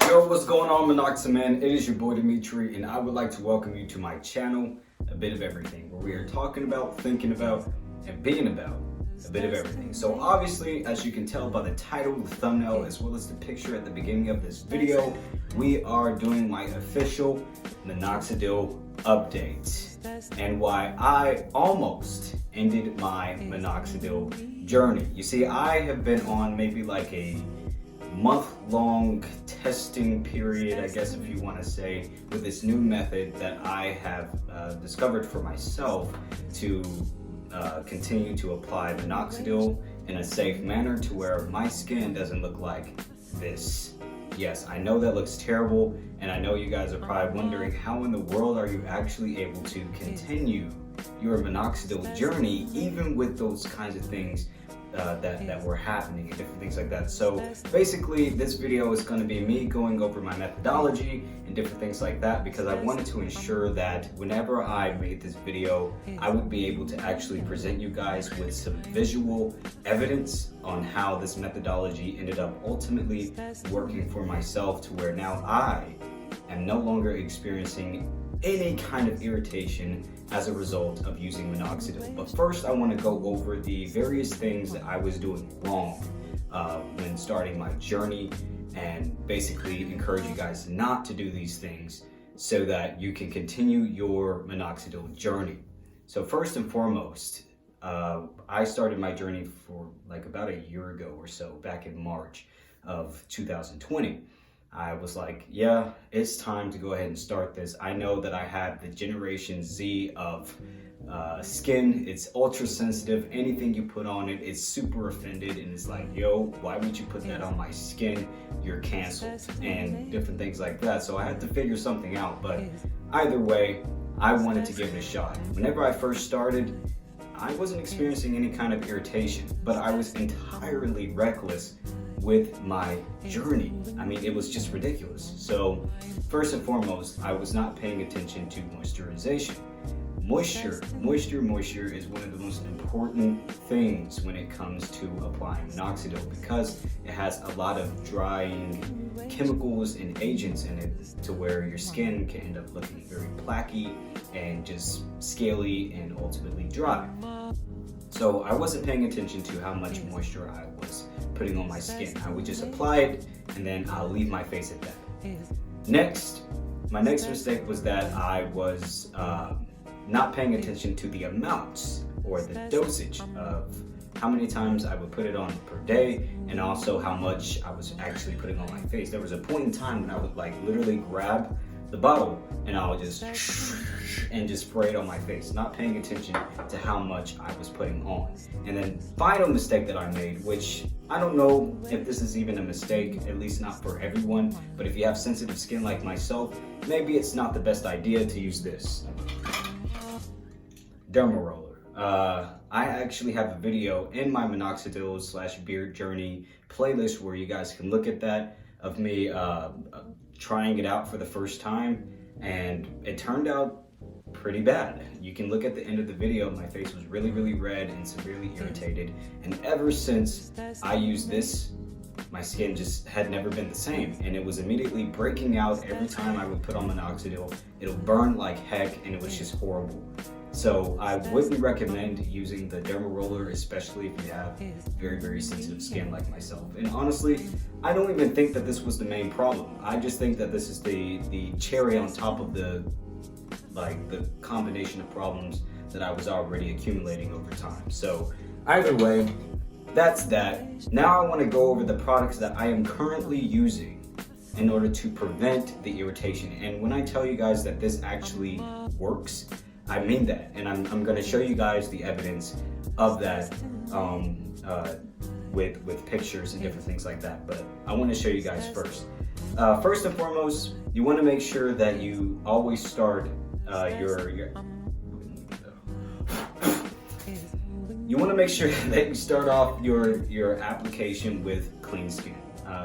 Yo, what's going on, Minoximen? It is your boy Dimitri, and I would like to welcome you to my channel, A Bit of Everything, where we are talking about, thinking about, and being about a bit of everything. So obviously, as you can tell by the title, the thumbnail, as well as the picture at the beginning of this video, we are doing my official Minoxidil update, and why I almost ended my Minoxidil journey. You see, I have been on maybe like a month-long testing period, I guess if you want to say, with this new method that I have discovered for myself to continue to apply Minoxidil in a safe manner to where my skin doesn't look like this. Yes, I know that looks terrible, and I know you guys are probably wondering how in the world are you actually able to continue your Minoxidil journey even with those kinds of things that were happening and different things like that. So basically this video is going to be me going over my methodology and different things like that, because I wanted to ensure that whenever I made this video, I would be able to actually present you guys with some visual evidence on how this methodology ended up ultimately working for myself, to where now I am no longer experiencing any kind of irritation as a result of using Minoxidil. But first, I want to go over the various things that I was doing wrong when starting my journey, and basically encourage you guys not to do these things so that you can continue your Minoxidil journey. So first and foremost, I started my journey for like about a year ago or so, back in March of 2020. I was like, yeah, it's time to go ahead and start this. I know that I have the Generation Z of skin. It's ultra sensitive. Anything you put on it is super offended, and it's like, yo, why would you put that on my skin? You're canceled, and different things like that. So I had to figure something out, but either way, I wanted to give it a shot. Whenever I first started, I wasn't experiencing any kind of irritation, but I was entirely reckless with my journey. I mean, it was just ridiculous. So first and foremost, I was not paying attention to moisturization. Moisture is one of the most important things when it comes to applying Minoxidil, because it has a lot of drying chemicals and agents in it, to where your skin can end up looking very plaquey and just scaly and ultimately dry. So I wasn't paying attention to how much moisture I was putting on my skin. I would just apply it, and then I'll leave my face at that. My next mistake was that I was not paying attention to the amounts or the dosage of how many times I would put it on per day, and also how much I was actually putting on my face. There was a point in time when I would like literally grab the bottle and I would just spray it on my face, not paying attention to how much I was putting on. And then final mistake that I made, which I don't know if this is even a mistake, at least not for everyone, but if you have sensitive skin like myself, maybe it's not the best idea to use this derma roller. I actually have a video in my Minoxidil / beard journey playlist where you guys can look at that, of me trying it out for the first time, and it turned out pretty bad. You can look at the end of the video. My face was really red and severely irritated, and ever since I used this, my skin just had never been the same, and it was immediately breaking out every time I would put on Minoxidil. It'll burn like heck, and it was just horrible. So I wouldn't recommend using the derma roller, especially if you have very sensitive skin like myself. And honestly, I don't even think that this was the main problem. I just think that this is the cherry on top of the combination of problems that I was already accumulating over time. So either way, that's that. Now I want to go over the products that I am currently using in order to prevent the irritation. And when I tell you guys that this actually works, I mean that, and I'm going to show you guys the evidence of that with pictures and different things like that. But I want to show you guys first. First and foremost, you want to make sure that you always start you want to make sure that you start off your application with clean skin.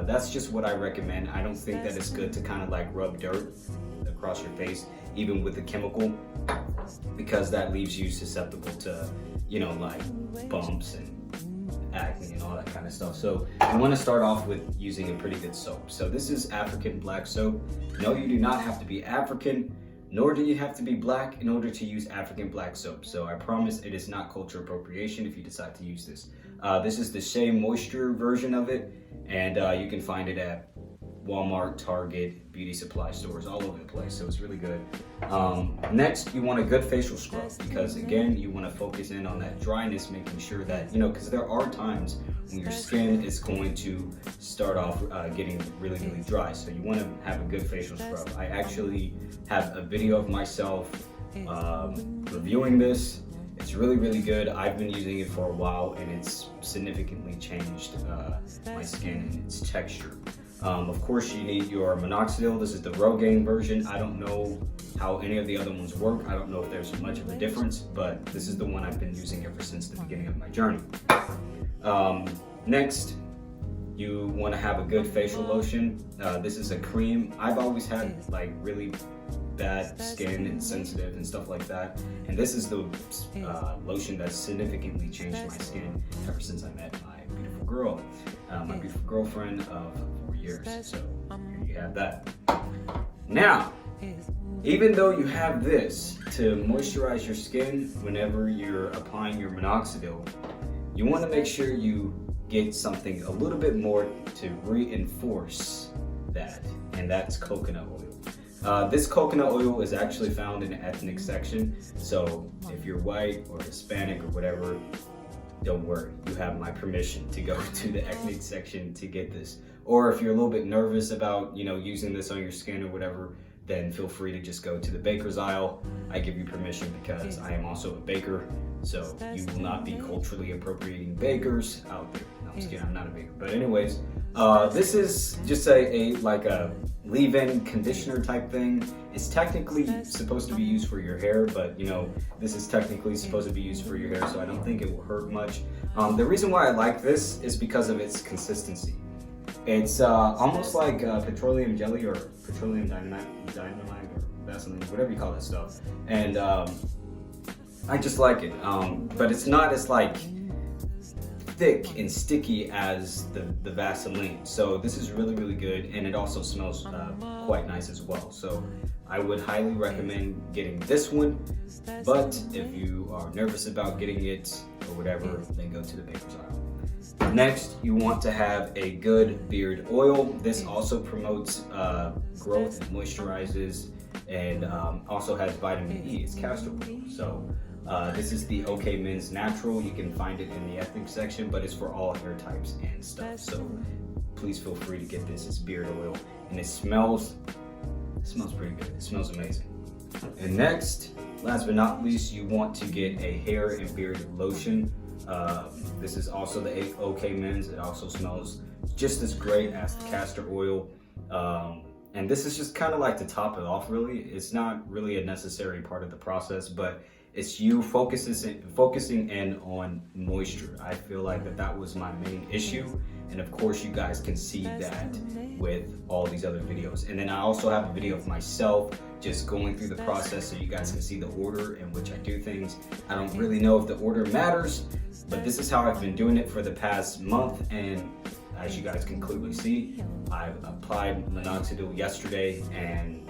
That's just what I recommend. I don't think that it's good to kind of like rub dirt across your face, even with the chemical, because that leaves you susceptible to, you know, like bumps and acne and all that kind of stuff. So you want to start off with using a pretty good soap. So this is African black soap. No, you do not have to be African, nor do you have to be black in order to use African black soap. So I promise it is not culture appropriation if you decide to use this. This is the Shea Moisture version of it, and you can find it at Walmart, Target, beauty supply stores, all over the place. So it's really good. Next, you want a good facial scrub, because again, you want to focus in on that dryness, making sure that, because there are times when your skin is going to start off getting really, really dry. So you want to have a good facial scrub. I actually have a video of myself reviewing this. It's really, really good. I've been using it for a while, and it's significantly changed my skin and its texture. Of course, you need your Minoxidil. This is the Rogaine version. I don't know how any of the other ones work. I don't know if there's much of a difference, but this is the one I've been using ever since the beginning of my journey. Next, you want to have a good facial lotion. This is a cream. I've always had like really bad skin and sensitive and stuff like that, and this is the lotion that's significantly changed my skin ever since I met my beautiful girl, my beautiful girlfriend of 4 years. So here you have that. Now, even though you have this to moisturize your skin whenever you're applying your Minoxidil, you want to make sure you get something a little bit more to reinforce that, and that's coconut oil. This coconut oil is actually found in the ethnic section, so if you're white or Hispanic or whatever, don't worry, you have my permission to go to the ethnic section to get this. Or if you're a little bit nervous about, using this on your skin or whatever, then feel free to just go to the baker's aisle. I give you permission because I am also a baker, so you will not be culturally appropriating bakers out there. No, I'm just kidding, I'm not a baker. But anyways, this is just a leave-in conditioner type thing. It's technically supposed to be used for your hair, but this is technically supposed to be used for your hair, so I don't think it will hurt much. The reason why I like this is because of its consistency. It's almost like petroleum jelly or petroleum dynamite or Vaseline, whatever you call that stuff. And I just like it, but it's not as like thick and sticky as the Vaseline. So this is really, really good, and it also smells quite nice as well. So I would highly recommend getting this one, but if you are nervous about getting it or whatever, then go to the baker's aisle. Next, you want to have a good beard oil. This also promotes growth and moisturizes, and also has vitamin E. It's castor oil. So this is the OK Men's Natural. You can find it in the ethnic section, but it's for all hair types and stuff. So please feel free to get this. It's beard oil, and it smells pretty good. It smells amazing. And next, last but not least, you want to get a hair and beard lotion. This is also the OK Men's. It also smells just as great as the castor oil. And this is just kind of like to top it off, really. It's not really a necessary part of the process, but it's you focusing in on moisture. I feel like that was my main issue. And of course, you guys can see that with all these other videos. And then I also have a video of myself just going through the process so you guys can see the order in which I do things. I don't really know if the order matters, but this is how I've been doing it for the past month. And as you guys can clearly see, I've applied Minoxidil yesterday and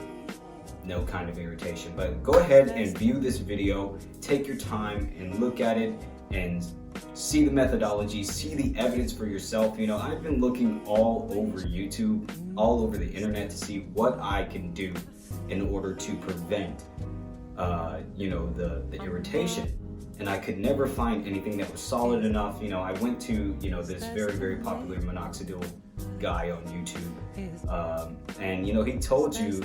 no kind of irritation. But go ahead and view this video, take your time and look at it and see the methodology, see the evidence for yourself. I've been looking all over YouTube, all over the internet to see what I can do in order to prevent, the irritation. And I could never find anything that was solid enough. I went to, this very, very popular Minoxidil guy on YouTube. And, he told you,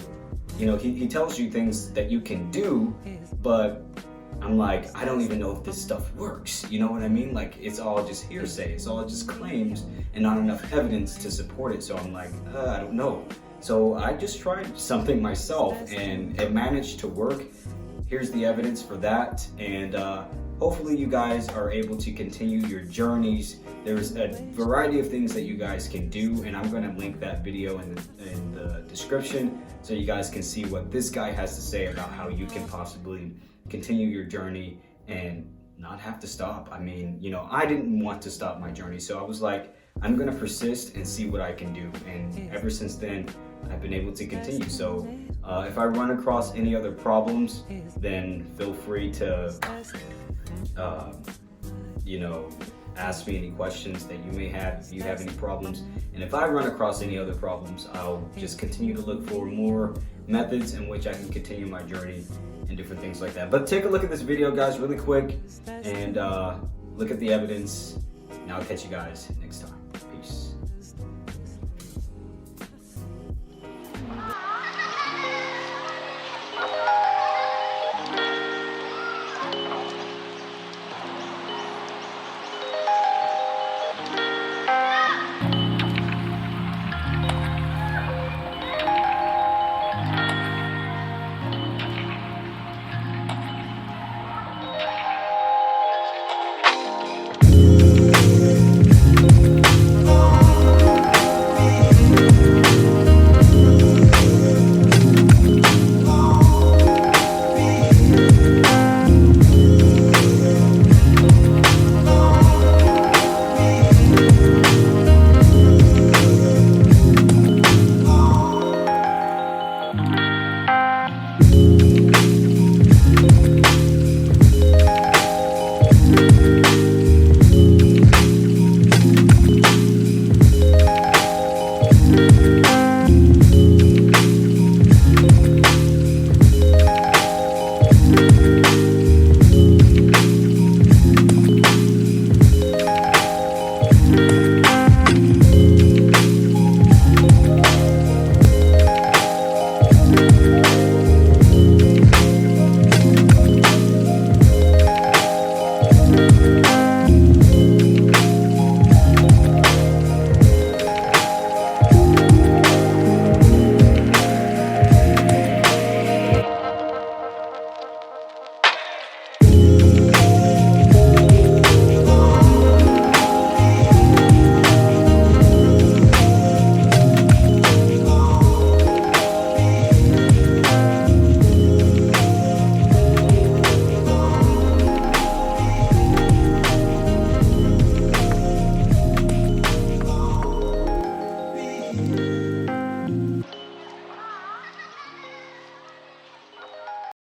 he tells you things that you can do, but I'm like, I don't even know if this stuff works. You know what I mean? Like, it's all just hearsay. It's all just claims and not enough evidence to support it. So I'm like, I don't know. So I just tried something myself and it managed to work. Here's the evidence for that. And hopefully you guys are able to continue your journeys. There's a variety of things that you guys can do, and I'm gonna link that video in the description so you guys can see what this guy has to say about how you can possibly continue your journey and not have to stop. I mean, you know, I didn't want to stop my journey, so I was like, I'm gonna persist and see what I can do. And ever since then, I've been able to continue. So if I run across any other problems, then feel free to, you know, ask me any questions that you may have if you have any problems. And if I run across any other problems, I'll just continue to look for more methods in which I can continue my journey and different things like that. But take a look at this video, guys, really quick, and look at the evidence, and I'll catch you guys next time.